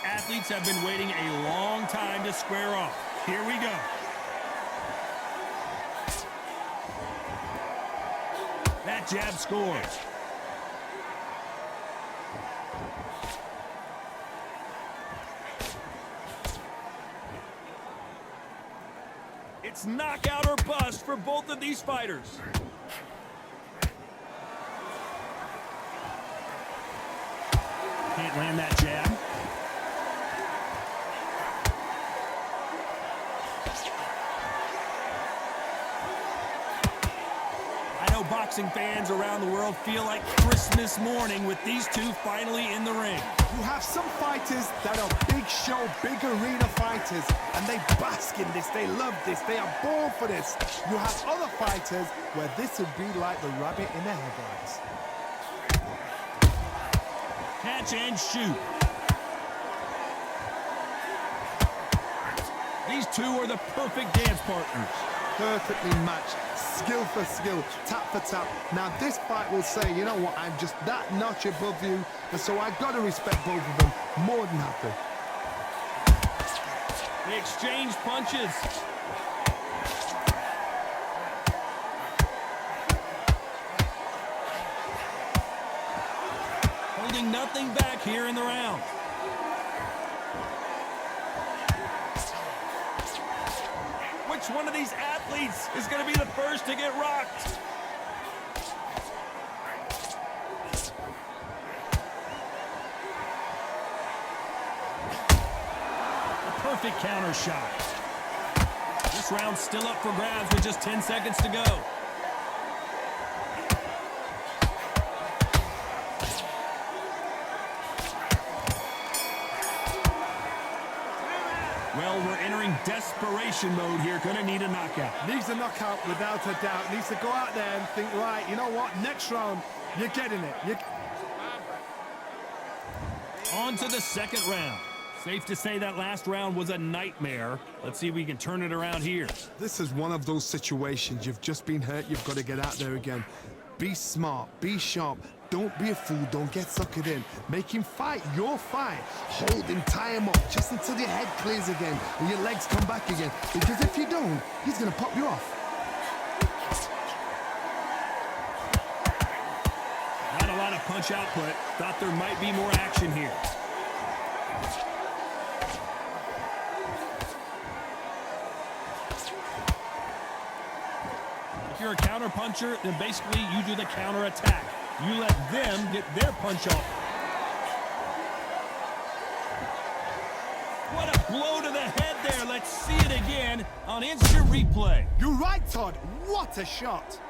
athletes have been waiting a long time to square off. Here we go. That jab scores. It's knockout or bust for both of these fighters. Can't land that jab. I know boxing fans around the world feel like Christmas morning with these two finally in the ring. You have some fighters that are big show, big arena fighters, and they bask in this, they love this, they are born for this. You have other fighters where this would be like the rabbit in the headlights. Catch and shoot. These two are the perfect dance partners. Perfectly matched, skill for skill, tap for tap. Now this fight will say, you know what, I'm just that notch above you, and so I gotta respect both of them more than happy. They exchange punches. Holding nothing back here in the round. Which one of these athletes is going to be the first to get rocked? A perfect counter shot. This round's still up for grabs with just 10 seconds to go. Well, we're entering desperation mode here. Gonna need a knockout. Needs a knockout without a doubt. Needs to go out there and think, right, you know what, next round, you're getting it. On to the second round. Safe to say that last round was a nightmare. Let's see if we can turn it around here. This is one of those situations. You've just been hurt. You've got to get out there again. Be smart. Be sharp. Don't be a fool. Don't get suckered in. Make him fight your fight. Hold him, tie him up just until your head clears again and your legs come back again. Because if you don't, he's going to pop you off. Not a lot of punch output. Thought there might be more action here. If you're a counter puncher, then basically you do the counter attack. You let them get their punch off. What a blow to the head there. Let's see it again on instant replay. You're right, Todd. What a shot.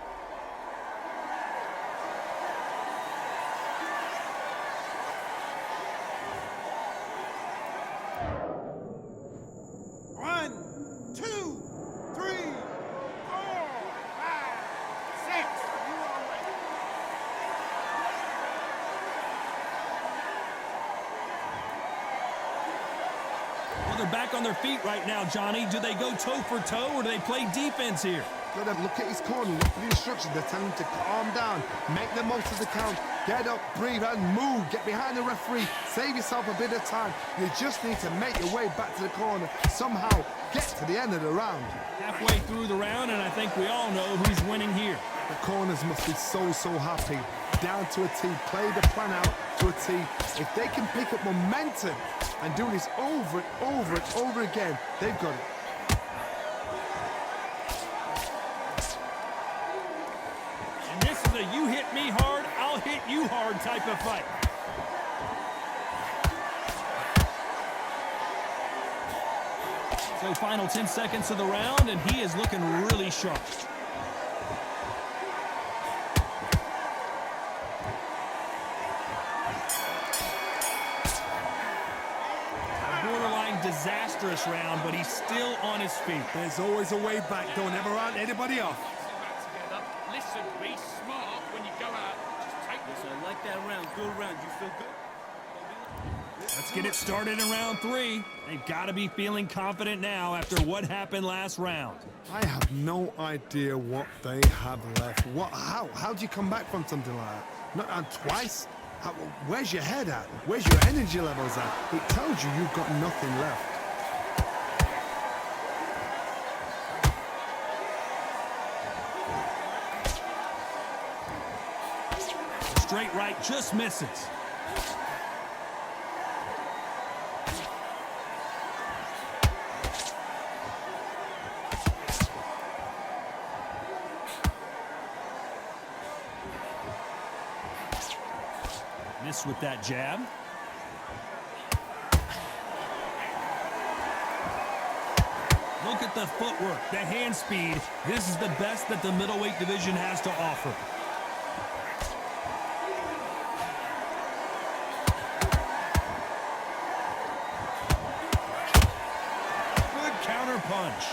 They're back on their feet right now, Johnny. Do they go toe for toe or do they play defense here? Got to look at his corner, look at the instructions. They're telling him to calm down, make the most of the count, get up, breathe, and move. Get behind the referee, save yourself a bit of time. You just need to make your way back to the corner, somehow get to the end of the round. Halfway through the round, and I think we all know who's winning here. The corners must be so happy. Down to a T, play the plan out to a T. If they can pick up momentum and do this over and over again, they've got it. And this is a you hit me hard, I'll hit you hard type of fight. So final 10 seconds of the round, and he is looking really sharp. Disastrous round, but he's still on his feet. There's always a way back. Don't ever round anybody off. Listen, be smart when you go out. Just take this. I like that round. Good round. You feel good? Let's get it started in round 3. They've got to be feeling confident now after what happened last round. I have no idea what they have left. How do you come back from something like that? Not twice? Where's your head at? Where's your energy levels at? It tells you you've got nothing left. Straight right just misses. Miss with that jab. Look at the footwork, the hand speed. This is the best that the middleweight division has to offer. Good counter punch.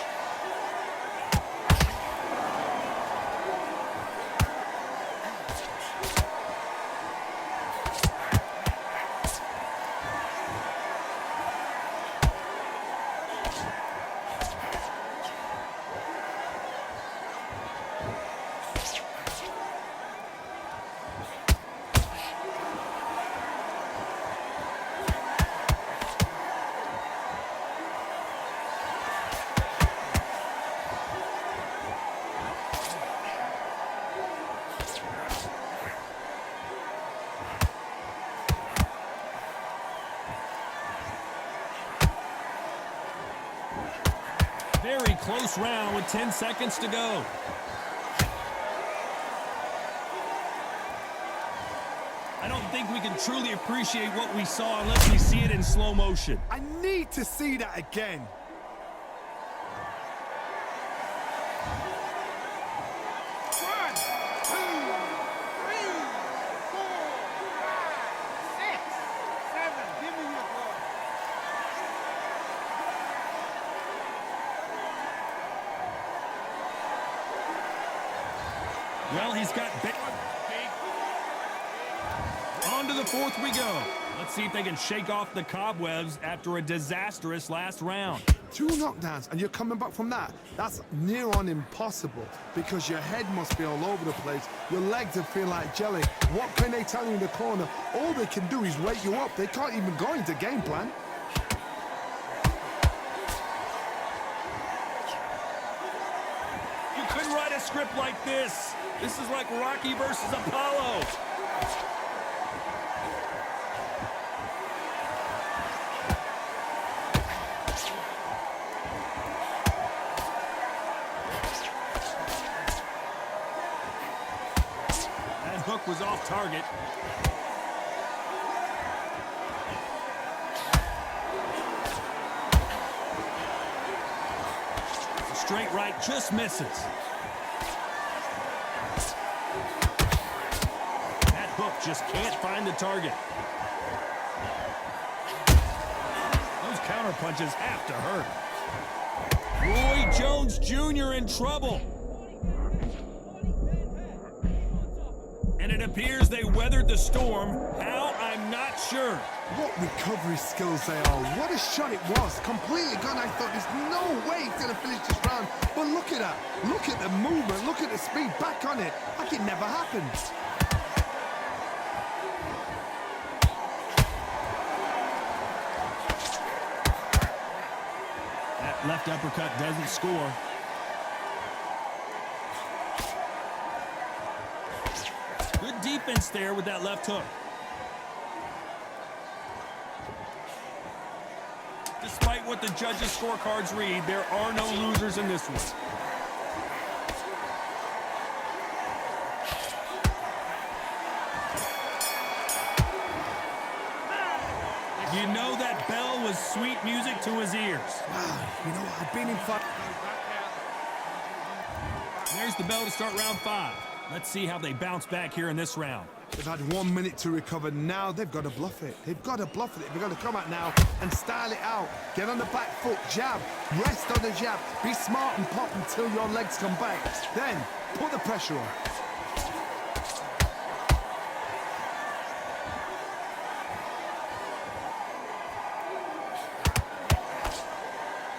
Very close round with 10 seconds to go. I don't think we can truly appreciate what we saw unless we see it in slow motion. I need to see that again. One, two, three, four, five, six, seven. Give me your ball. Well, he's got big. On to the fourth we go. Let's see if they can shake off the cobwebs after a disastrous last round. 2 knockdowns and you're coming back from that. That's near on impossible because your head must be all over the place. Your legs will feel like jelly. What can they tell you in the corner? All they can do is wake you up. They can't even go into game plan. You couldn't write a script like this. This is like Rocky versus Apollo. That hook was off target. The straight right just misses. Just can't find the target. Those counter punches have to hurt. Roy Jones Jr. in trouble. And it appears they weathered the storm. How? I'm not sure. What recovery skills they are. What a shot it was. Completely gone. I thought there's no way he's going to finish this round. But look at that. Look at the movement. Look at the speed. Back on it. Like it never happened. Left uppercut doesn't score. Good defense there with that left hook. Despite what the judges' scorecards read, there are no losers in this one. You know that bell was sweet music to his ears. Wow, you know what? I've been in fight. There's the bell to start round 5. Let's see how they bounce back here in this round. They've had 1 minute to recover. Now they've got to bluff it. They've got to bluff it. They've got to come out now and style it out. Get on the back foot, jab, rest on the jab. Be smart and pop until your legs come back. Then put the pressure on.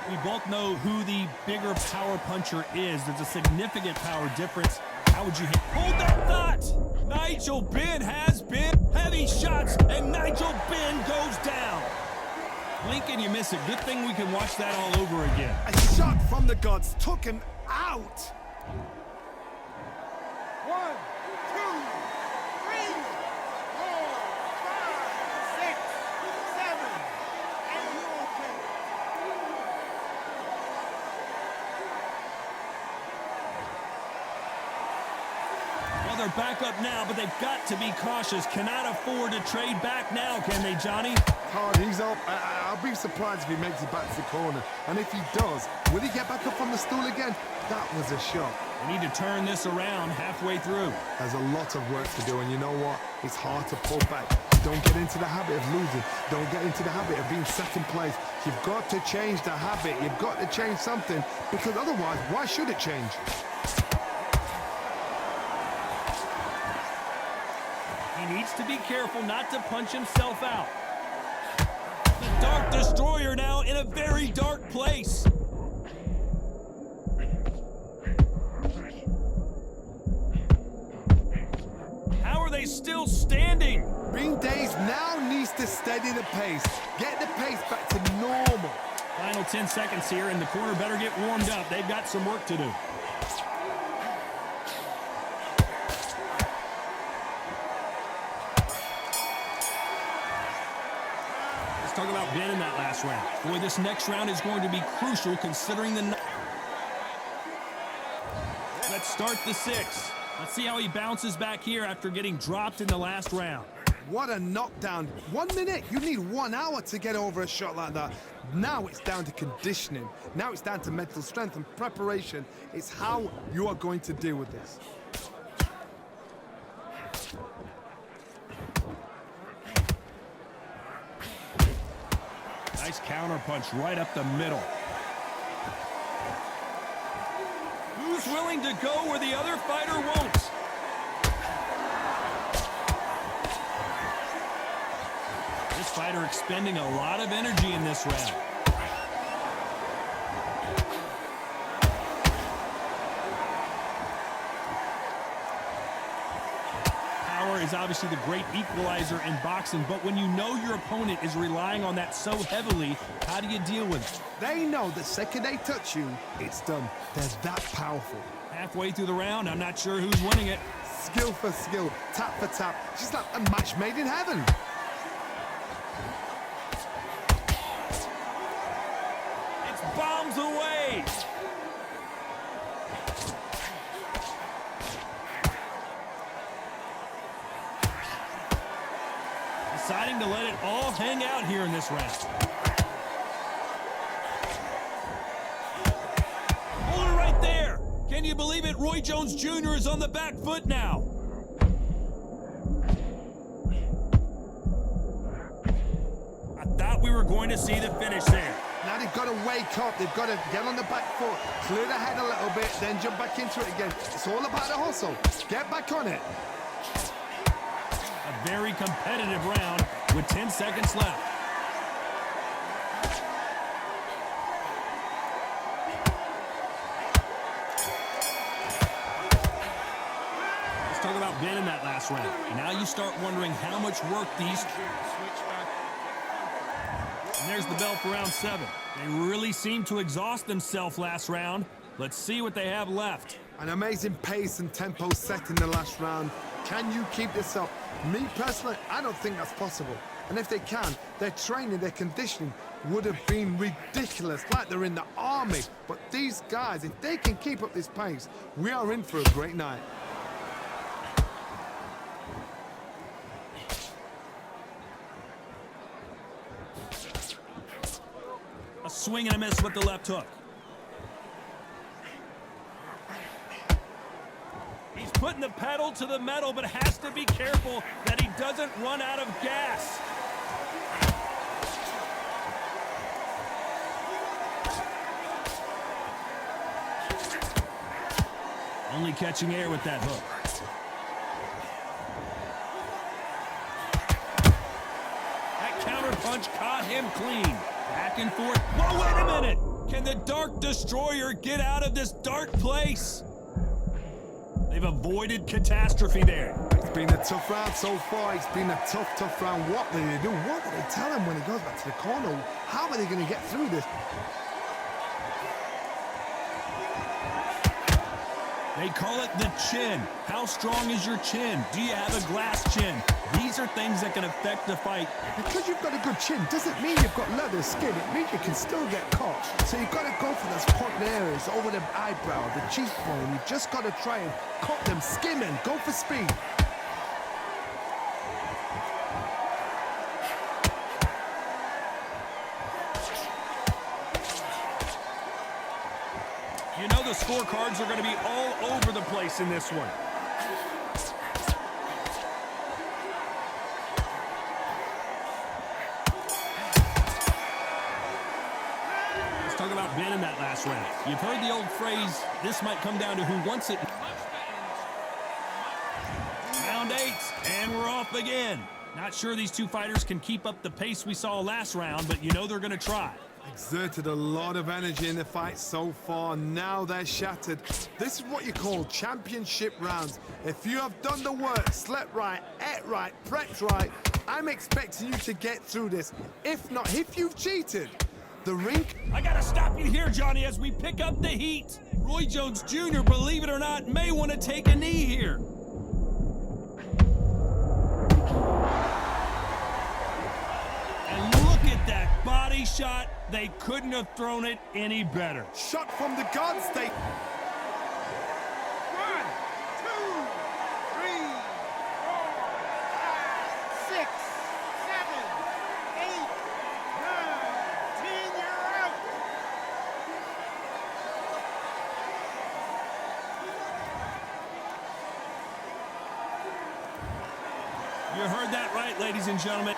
We both know who the bigger power puncher is. There's a significant power difference. How would you hold that thought? Nigel Benn has been heavy shots, and Nigel Benn goes down. Blink and you miss it. Good thing we can watch that all over again. A shot from the gods took him out. 1, 2, 3, 4, 5, 6, 7, and you're okay. Well, they're back up now, but they've got to be cautious. Cannot afford to trade back now, can they, Johnny? Hard, he's up. I'll be surprised if he makes it back to the corner. And if he does, will he get back up on the stool again? That was a shot. They need to turn this around halfway through. There's a lot of work to do, and you know what? It's hard to pull back. Don't get into the habit of losing. Don't get into the habit of being second place. You've got to change the habit. You've got to change something, because otherwise, why should it change? He needs to be careful not to punch himself out. The Dark Destroyer now in a very dark place. How are they still standing? Bean Days now needs to steady the pace. Get the pace back to normal. Final 10 seconds here, and the corner better get warmed up. They've got some work to do. Talk about Ben in that last round. Boy, this next round is going to be crucial considering the... Let's start the 6. Let's see how he bounces back here after getting dropped in the last round. What a knockdown. 1 minute. You need 1 hour to get over a shot like that. Now it's down to conditioning. Now it's down to mental strength and preparation. It's how you are going to deal with this. Nice counter punch right up the middle. Who's willing to go where the other fighter won't? This fighter expending a lot of energy in this round. Is obviously the great equalizer in boxing, but when you know your opponent is relying on that so heavily, how do you deal with it? They know the second they touch you, it's done. They're that powerful. Halfway through the round, I'm not sure who's winning it. Skill for skill, tap for tap. Just like a match made in heaven. It's bombs away. Deciding to let it all hang out here in this round. Hold it right there. Can you believe it? Roy Jones Jr. is on the back foot now. I thought we were going to see the finish there. Now they've got to wake up. They've got to get on the back foot, clear the head a little bit, then jump back into it again. It's all about the hustle. Get back on it. A very competitive round with 10 seconds left. Let's talk about Ben in that last round. Now you start wondering how much work these... And there's the bell for round 7. They really seemed to exhaust themselves last round. Let's see what they have left. An amazing pace and tempo set in the last round. Can you keep this up? Me personally, I don't think that's possible. And if they can, their training, their conditioning would have been ridiculous, like they're in the army. But these guys, if they can keep up this pace, we are in for a great night. A swing and a miss with the left hook. He's putting the pedal to the metal, but has to be careful that he doesn't run out of gas. Only catching air with that hook. That counter punch caught him clean. Back and forth. Whoa, wait a minute! Can the Dark Destroyer get out of this dark place? They've avoided catastrophe there. It's been a tough round so far. It's been a tough round. What do they do? What do they tell him when he goes back to the corner? How are they going to get through this? They call it the chin. How strong is your chin? Do you have a glass chin? These are things that can affect the fight. Because you've got a good chin doesn't mean you've got leather skin. It means you can still get caught. So you've got to go for those point areas over the eyebrow, the cheekbone. You've just got to try and cut them, skim in, go for speed. You know the scorecards are going to be all over the place in this one. Let's talk about Ben in that last round. You've heard the old phrase, this might come down to who wants it. Round 8, and we're off again. Not sure these two fighters can keep up the pace we saw last round, but you know they're going to try. Exerted a lot of energy in the fight so far. Now they're shattered. This is what you call championship rounds. If you have done the work, slept right, ate right, prepped right, I'm expecting you to get through this. If not, if you've cheated, the rink... I gotta stop you here, Johnny, as we pick up the heat. Roy Jones Jr., believe it or not, may want to take a knee here. And look at that body shot. They couldn't have thrown it any better. Shot from the guards, they... 1, 2, 3, 4, 5, 6, 7, 8, 9, 10. You're out. You heard that right, ladies and gentlemen.